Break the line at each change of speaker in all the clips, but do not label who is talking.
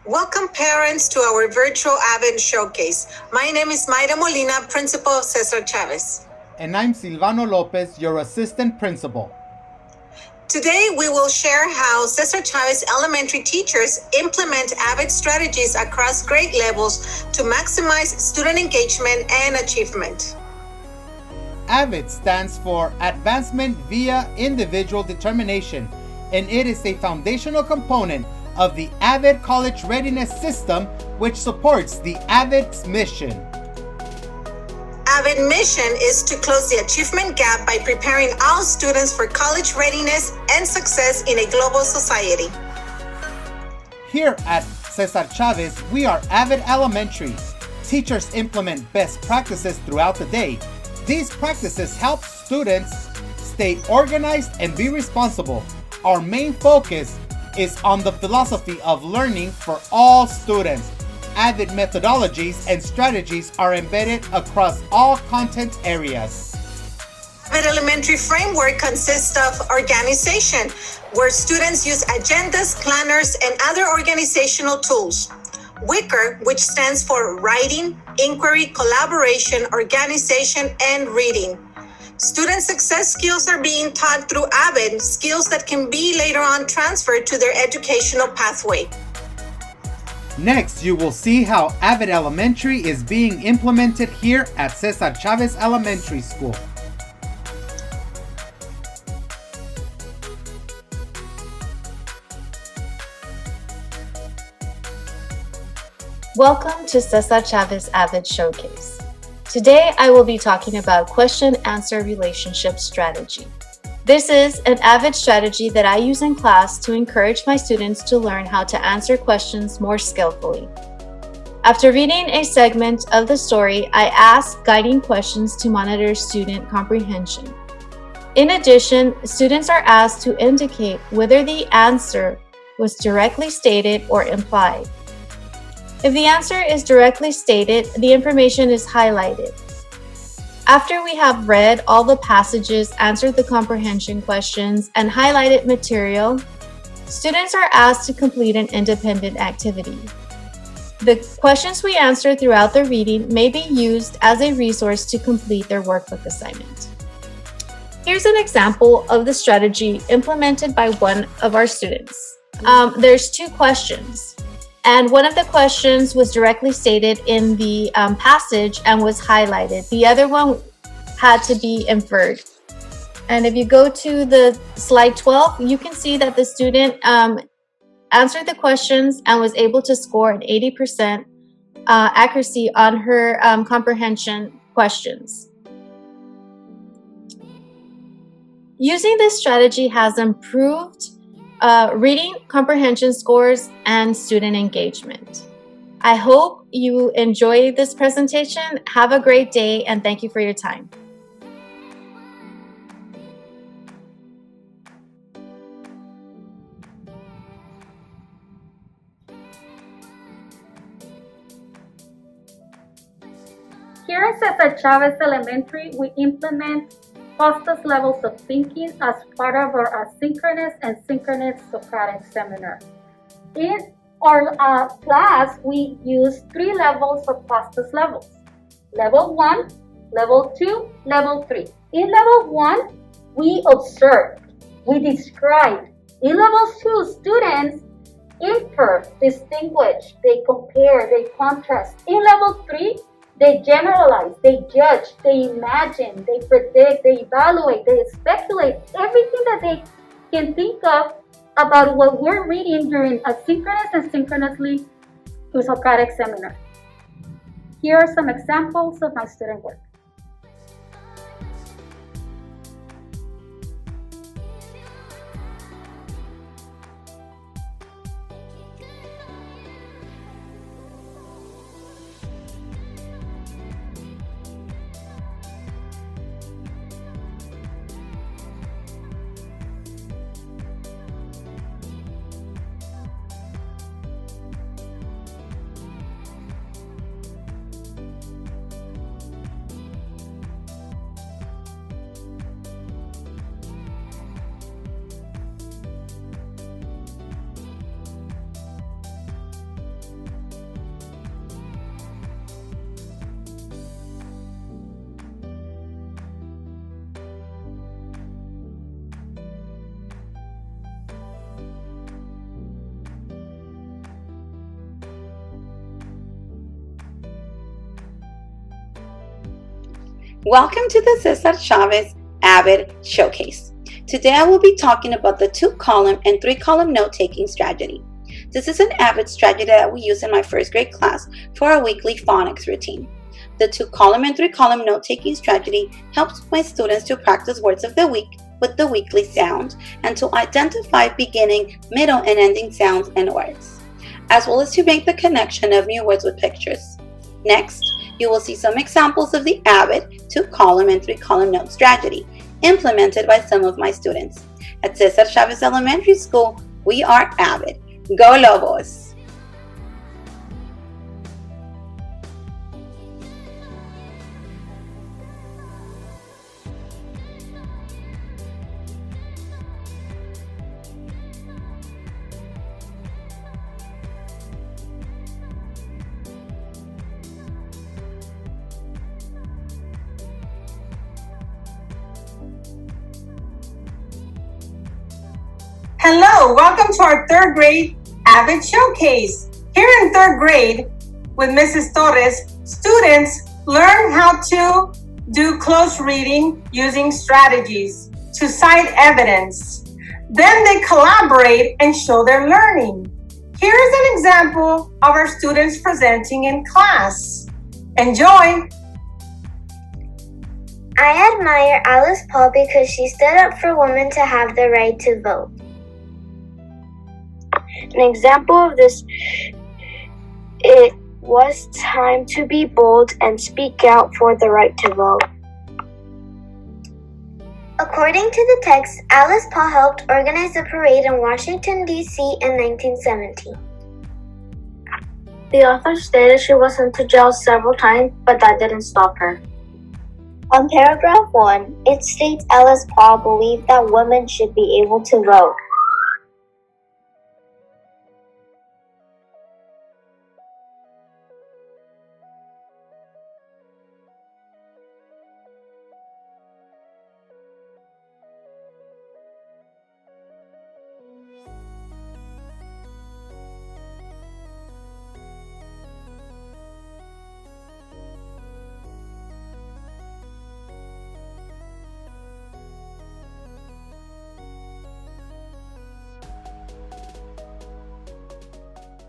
Welcome parents to our virtual AVID showcase. My name is Mayra Molina, principal of Cesar Chavez.
And I'm Silvano Lopez, your assistant principal.
Today we will share how Cesar Chavez Elementary teachers implement AVID strategies across grade levels to maximize student engagement and achievement.
AVID stands for Advancement via Individual Determination, and it is a foundational component of the AVID College Readiness System, which supports the AVID's mission.
AVID mission is to close the achievement gap by preparing all students for college readiness and success in a global society.
Here at Cesar Chavez, we are AVID Elementary. Teachers implement best practices throughout the day. These practices help students stay organized and be responsible. Our main focus is on the philosophy of learning for all students. AVID methodologies and strategies are embedded across all content areas.
AVID Elementary framework consists of organization, where students use agendas, planners, and other organizational tools. WICR, which stands for Writing, Inquiry, Collaboration, Organization, and Reading. Student success skills are being taught through AVID, skills that can be later on transferred to their educational pathway.
Next, you will see how AVID Elementary is being implemented here at Cesar Chavez Elementary School.
Welcome to Cesar Chavez AVID Showcase. Today, I will be talking about question-answer relationship strategy. This is an AVID strategy that I use in class to encourage my students to learn how to answer questions more skillfully. After reading a segment of the story, I ask guiding questions to monitor student comprehension. In addition, students are asked to indicate whether the answer was directly stated or implied. If the answer is directly stated, the information is highlighted. After we have read all the passages, answered the comprehension questions, and highlighted material, students are asked to complete an independent activity. The questions we answer throughout the reading may be used as a resource to complete their workbook assignment. Here's an example of the strategy implemented by one of our students. There's two questions. And one of the questions was directly stated in the passage and was highlighted. The other one had to be inferred. And if you go to the slide 12, you can see that the student answered the questions and was able to score an 80% accuracy on her comprehension questions. Using this strategy has improved reading comprehension scores and student engagement. I hope you enjoy this presentation. Have a great day and thank you for your time.
Here at Cesar Chavez Elementary, we implement Foster's levels of thinking as part of our asynchronous and synchronous Socratic seminar. In our class, we use 3 levels of Foster's levels. Level 1, Level 2, Level 3. In Level 1, we observe, we describe. In Level 2, students infer, distinguish, they compare, they contrast. In Level 3, they generalize, they judge, they imagine, they predict, they evaluate, they speculate, everything that they can think of about what we're reading during asynchronous and synchronously to Socratic seminar. Here are some examples of my student work.
Welcome to the Cesar Chavez AVID Showcase. Today I will be talking about the 2-column and 3-column note-taking strategy. This is an AVID strategy that we use in my first grade class for our weekly phonics routine. The 2-column and 3-column note-taking strategy helps my students to practice words of the week with the weekly sound and to identify beginning, middle, and ending sounds and words, as well as to make the connection of new words with pictures. Next, you will see some examples of the AVID 2-column and 3-column note strategy implemented by some of my students. At Cesar Chavez Elementary School, we are AVID. Go Lobos!
Hello, welcome to our third grade AVID Showcase. Here in third grade with Mrs. Torres, students learn how to do close reading using strategies to cite evidence. Then they collaborate and show their learning. Here is an example of our students presenting in class. Enjoy!
I admire Alice Paul because she stood up for women to have the right to vote. An example of this, it was time to be bold and speak out for the right to vote. According to the text, Alice Paul helped organize the parade in Washington, D.C. in 1917. The author stated she was sent to jail several times, but that didn't stop her. On paragraph 1, it states Alice Paul believed that women should be able to vote.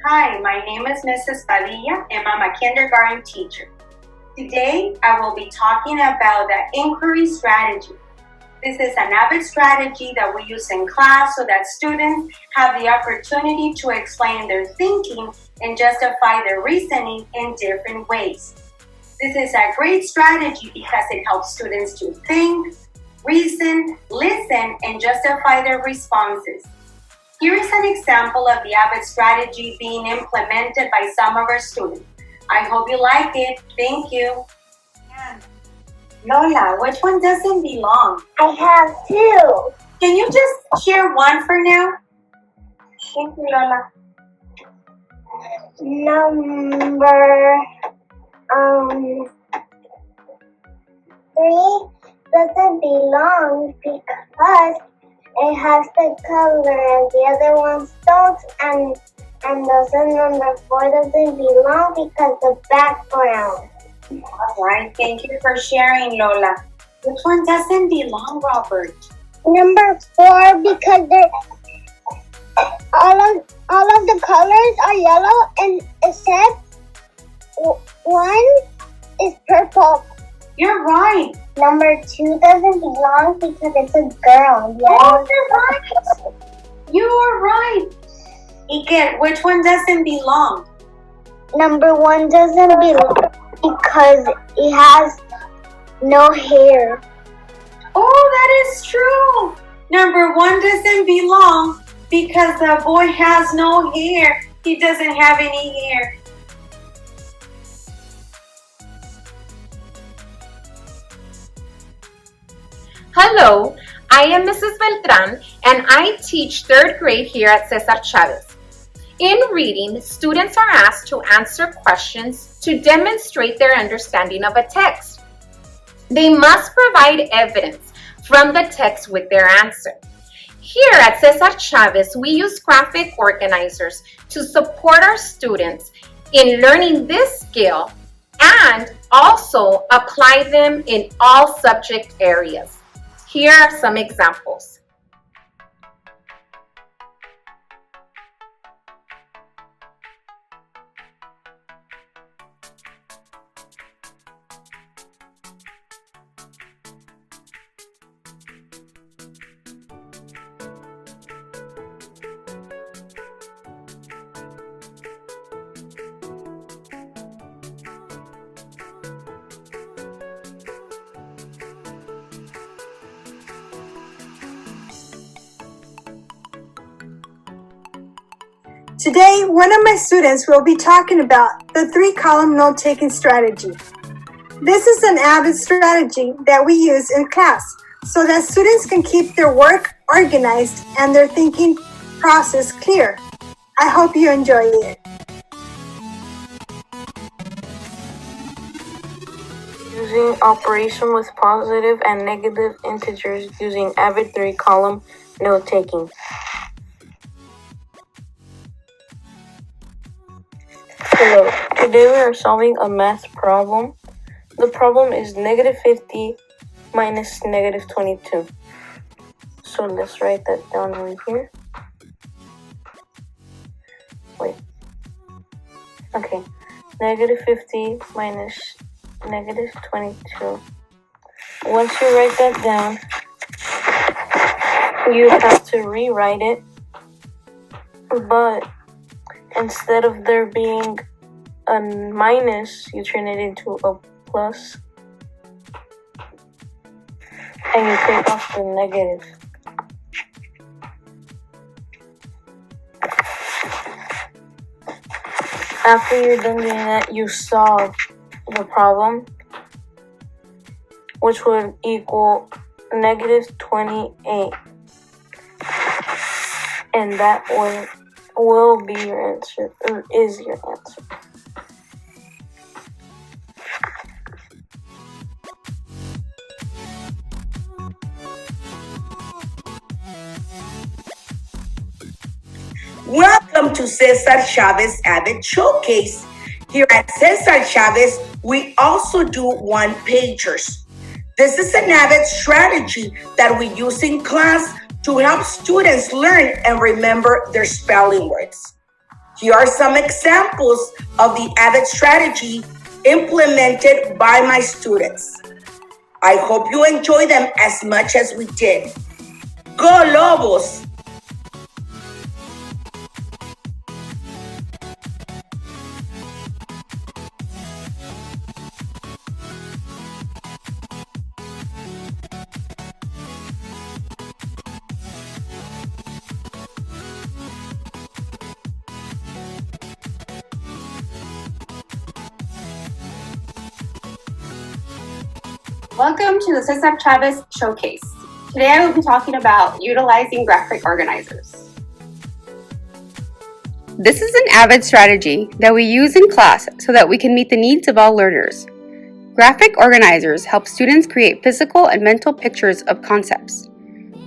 Hi, my name is Mrs. Padilla and I'm a kindergarten teacher. Today, I will be talking about the inquiry strategy. This is an AVID strategy that we use in class so that students have the opportunity to explain their thinking and justify their reasoning in different ways. This is a great strategy because it helps students to think, reason, listen, and justify their responses. Here is an example of the AVID strategy being implemented by some of our students. I hope you like it. Thank you. Lola, which one doesn't belong?
I have 2.
Can you just share one for now?
Thank you, Lola. Number 3 doesn't belong because it has the color and the other ones don't, and also number 4 doesn't belong because the background.
All right, thank you for sharing, Lola. Which one doesn't belong, Robert?
Number 4 because they're all of the colors are yellow and except one is purple.
You're right.
Number 2 doesn't belong because it's a girl.
Oh, you're right. You are right. Iker, which one doesn't belong?
Number 1 doesn't belong because it has no hair.
Oh, that is true. Number 1 doesn't belong because the boy has no hair. He doesn't have any hair.
Hello, I am Mrs. Beltran and I teach third grade here at Cesar Chavez. In reading, students are asked to answer questions to demonstrate their understanding of a text. They must provide evidence from the text with their answer. Here at Cesar Chavez, we use graphic organizers to support our students in learning this skill and Also, apply them in all subject areas. Here are some examples.
Today, one of my students will be talking about the 3-column note-taking strategy. This is an AVID strategy that we use in class so that students can keep their work organized and their thinking process clear. I hope you enjoy it.
Using operation with positive and negative integers using AVID 3-column note-taking. Hello, today we are solving a math problem. The problem is -50 minus -22. So let's write that down right here. Wait. Okay, -50 minus -22. Once you write that down, you have to rewrite it, but instead of there being a minus, you turn it into a plus, and you take off the negative. After you're done doing that, you solve the problem, which would equal -28, and that will be your answer, or is your answer.
Welcome to Cesar Chavez AVID Showcase. Here at Cesar Chavez, we also do one-pagers. This is an AVID strategy that we use in class to help students learn and remember their spelling words. Here are some examples of the AVID strategy implemented by my students. I hope you enjoy them as much as we did. Go Lobos!
Welcome to the Cesar Chavez Showcase. Today I will be talking about utilizing graphic organizers. This is an AVID strategy that we use in class so that we can meet the needs of all learners. Graphic organizers help students create physical and mental pictures of concepts.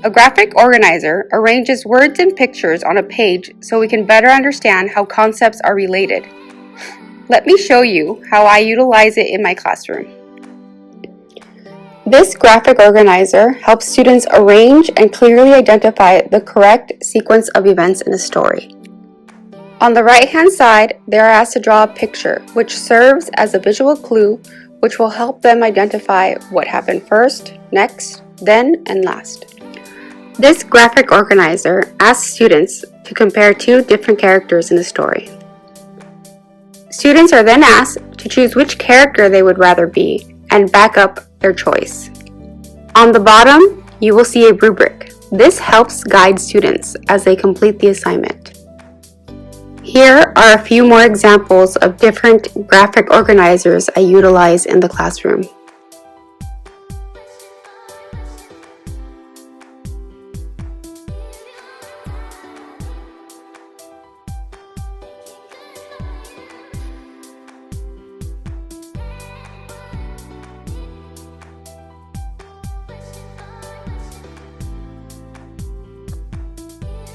A graphic organizer arranges words and pictures on a page so we can better understand how concepts are related. Let me show you how I utilize it in my classroom. This graphic organizer helps students arrange and clearly identify the correct sequence of events in a story. On the right-hand side, they are asked to draw a picture, which serves as a visual clue, which will help them identify what happened first, next, then, and last. This graphic organizer asks students to compare two different characters in the story. Students are then asked to choose which character they would rather be and back up their choice. On the bottom, you will see a rubric. This helps guide students as they complete the assignment. Here are a few more examples of different graphic organizers I utilize in the classroom.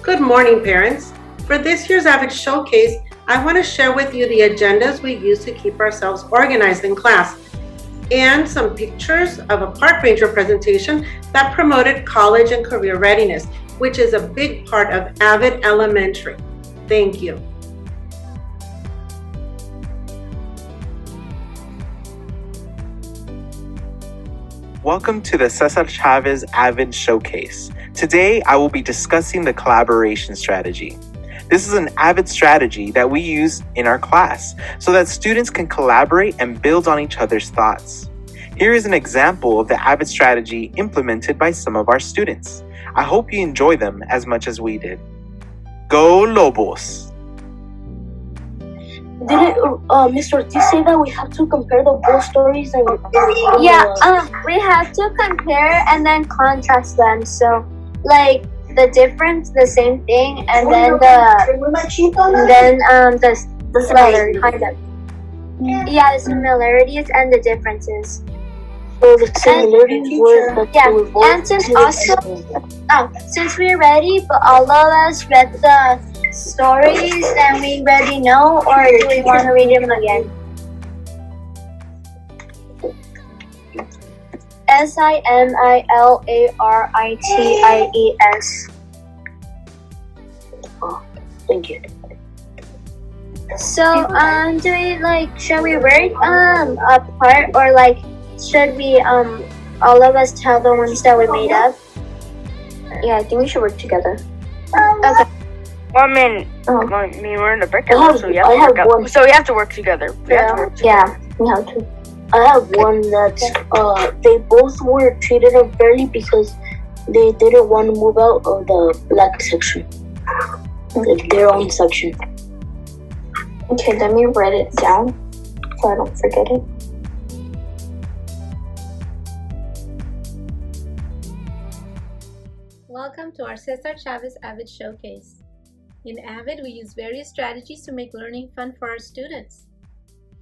Good morning, parents. For this year's AVID Showcase, I want to share with you the agendas we use to keep ourselves organized in class and some pictures of a park ranger presentation that promoted college and career readiness, which is a big part of AVID Elementary. Thank you.
Welcome to the Cesar Chavez AVID Showcase. Today, I will be discussing the collaboration strategy. This is an AVID strategy that we use in our class so that students can collaborate and build on each other's thoughts. Here is an example of the AVID strategy implemented by some of our students. I hope you enjoy them as much as we did. Go Lobos!
Did Mr. Ortiz say that we have to compare the both stories and
we have to compare and then contrast them. So, like the difference, the same thing, and then the
similarities.
Like, kind of. Yeah, the similarities and the differences.
So the similarities were that
Yeah,
they were both
and since we're ready, but all of us read the stories and we already know, or do we want to read them again? SIMILARITIES.
Oh, thank you.
So, do we should we work apart, or should we all of us tell the ones that we made up?
Yeah, I think we should work together.
Okay.
Well, I mean, we're in the breakout, so we have to work together.
Yeah, we have to.
I have one that's they both were treated unfairly because they didn't want to move out of the black section, like their own section.
Okay, let me write it down so I don't forget it. Welcome to our Cesar Chavez AVID Showcase. In AVID, we use various strategies to make learning fun for our students.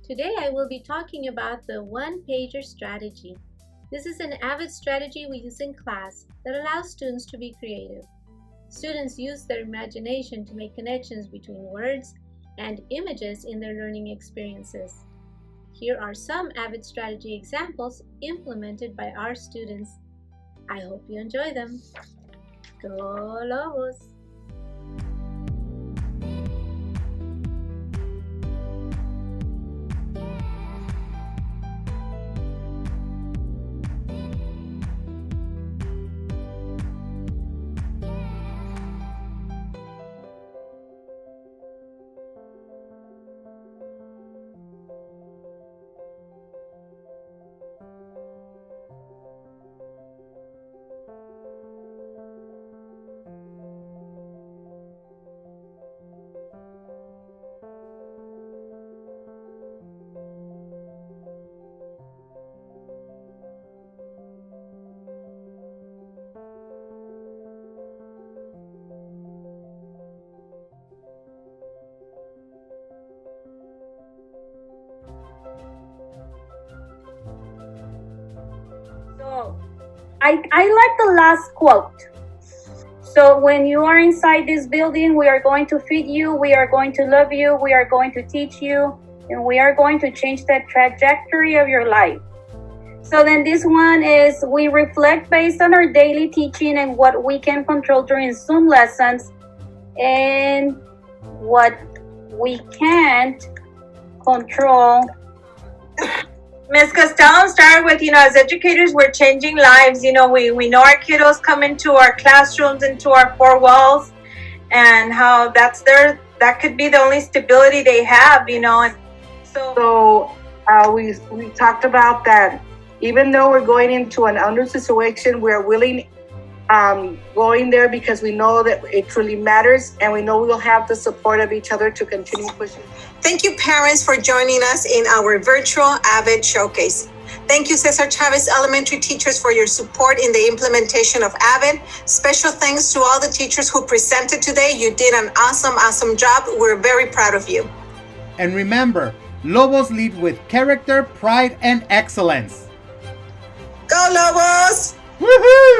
Today, I will be talking about the one-pager strategy. This is an AVID strategy we use in class that allows students to be creative. Students use their imagination to make connections between words and images in their learning experiences. Here are some AVID strategy examples implemented by our students. I hope you enjoy them. Go Lobos!
So, I like the last quote. So when you are inside this building, we are going to feed you, we are going to love you, we are going to teach you, and we are going to change the trajectory of your life. So then this one is, we reflect based on our daily teaching and what we can control during Zoom lessons and what we can't control.
Ms. Costello started with, as educators, we're changing lives. We know our kiddos come into our classrooms, into our four walls, and how that could be the only stability they have, and
So we talked about that. Even though we're going into an under situation, we're willing going there because we know that it truly matters, and we know we'll have the support of each other to continue pushing.
Thank you, parents, for joining us in our virtual AVID Showcase. Thank you, Cesar Chavez Elementary teachers, for your support in the implementation of AVID. Special thanks to all the teachers who presented today. You did an awesome job. We're very proud of you.
And remember, Lobos lead with character, pride, and excellence.
Go Lobos!
Woohoo!